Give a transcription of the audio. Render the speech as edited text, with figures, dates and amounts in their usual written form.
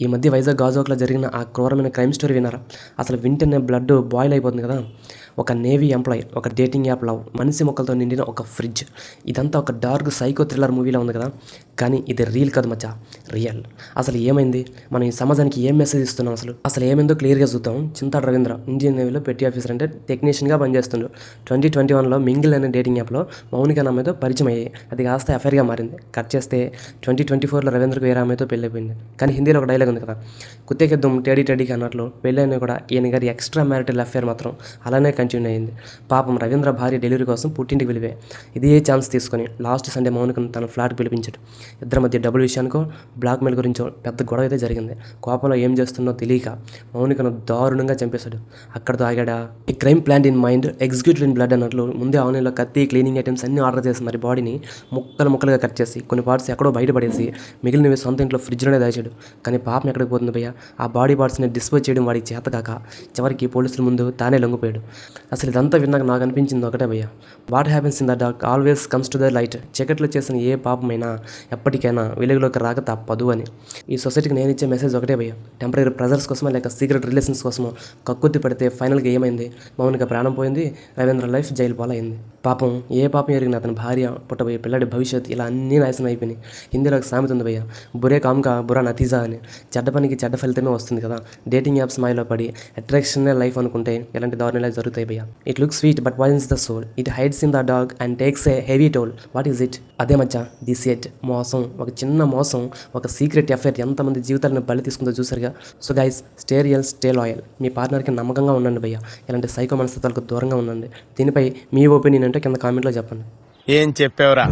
ఈ మధ్య వైజాగ్ గాజువాకలో జరిగిన ఆ క్రూరమైన క్రైమ్ స్టోరీ విన్నారా? అసలు వింటేనే బ్లడ్ బాయిల్ అయిపోతుంది కదా! ఒక నేవీ ఎంప్లాయీ, ఒక డేటింగ్ యాప్ లవ్, మనిషి మొక్కలతో నిండిన ఒక ఫ్రిడ్జ్. ఇదంతా ఒక డార్క్ సైకో థ్రిల్లర్ మూవీలా ఉంది కదా! కానీ ఇది రీల్ కాదు మచ్చా, రియల్. అసలు ఏమైంది? మనం ఈ సమాజానికి ఏం మెసేజ్ ఇస్తున్నాం? అసలు ఏమైందో క్లియర్గా చూద్దాం. చింతాడు రవీంద్ర ఇండియన్ నేవీలో పెట్టి ఆఫీసర్, అంటే టెక్నీషియన్గా పనిచేస్తుండు. 2021లో మింగిల్ అనే డేటింగ్ యాప్లో మౌనిక అనే అమ్మాయితో పరిచయం అయ్యాయి. అది కాస్త అఫైర్గా మారింది. కట్ చేస్తే 2024లో రవీంద్రకు వేరే అమ్మాయితో పెళ్ళి అయిపోయింది. కానీ హిందీలో ఒక డైలాగ్ ఉంది కదా, కుత్తేకెద్దాం టేడీ టేడీకి అన్నట్లు పెళ్ళైనా కూడా ఈయన గారి ఎక్స్ట్రా మ్యారిటల్ అఫేర్ మాత్రం అలానే కంటిన్యూ అయింది. పాపం రవీంద్ర భార్య డెలివరీ కోసం పుట్టింటికి వెళ్ళివే. ఇదే ఛాన్స్ తీసుకొని లాస్ట్ సండే మౌనికను తన ఫ్లాట్కి పిలిపించాడు. ఇద్దరి మధ్య డబుల్ విషయానికో బ్లాక్మెయిల్ గురించో పెద్ద గొడవ అయితే జరిగింది. కోపంలో ఏం చేస్తుందో తెలియక మౌనికను దారుణంగా చంపేశాడు. అక్కడితో ఆగాడా? ఈ crime plan in mind, executive in blood అన్నట్లు ముందే ఆన్లైన్లో కత్తి, క్లీనింగ్ ఐటమ్స్ అన్నీ ఆర్డర్ చేసి మరి బాడీని ముక్కలుగా కట్ చేసి కొన్ని పార్ట్స్ ఎక్కడో బయటపడేసి మిగిలినవి సొంత ఇంట్లో ఫ్రిడ్జ్లోనే దాచాడు. కానీ పాపం ఎక్కడికి పోతుంది భయ్య? ఆ బాడీ పార్ట్స్ని డిస్పోజ్ చేయడం వాడికి చేతకాక చివరికి పోలీసుల ముందు తానే లొంగిపోయాడు. అసలు ఇదంతా విన్నాక నాకు అనిపించింది ఒకటే భయ్య, what happens in the dark always comes to the light. చీకట్లో చేసిన ఏ పాపమైనా ఎప్పటికైనా వెలుగులోకి రాక తప్పదు అని. ఈ సొసైటీకి నేను ఇచ్చే మెసేజ్ ఒకటే భయ్య, టెంపరీ ప్రెజర్స్ కోసమో లేక సీక్రెట్ రిలేషన్స్ కోసమో కక్కుర్తి పడితే ఫైనల్గా ఏమైంది? మౌనిక ప్రాణం పోయింది, రవీంద్ర లైఫ్ జైలు పాలైంది. పాపం ఏ పాపం ఎరిగిన అతని భార్య, పుట్టబోయే పిల్లడి భవిష్యత్ ఇలా అన్నీ నాశనం అయిపోయినాయి. హిందీలో ఒక సామెత ఉంది భయ్య, బురే కామ్కా బురా నతీజా అని. చెడ్డ పనికి చెడ్డ ఫలితమే వస్తుంది కదా. డేటింగ్ యాప్స్ మాయలో పడి అట్రాక్షనే లైఫ్ అనుకుంటే ఇలాంటి దారుణాలు జరుగుతాయి భయ్య. It looks sweet but poisons the soul. It hides in the dark and takes a heavy toll. What is it? అదే మచ్చా, దిస్ ఎట్ మోసం. ఒక చిన్న మోసం, ఒక సీక్రెట్ అఫేర్ ఎంతమంది జీవితాలను బలి తీసుకుందో చూసారుగా. So guys, stay real, stay loyal. మీ పార్ట్నర్కి నమ్మకంగా ఉండండి భయ్య. ఇలాంటి సైకో మనస్తత్వాలకు దూరంగా ఉండండి. దీనిపై మీ ఒపీనియన్ అంటే కింద కామెంట్లో చెప్పండి. ఏం చెప్పావురా?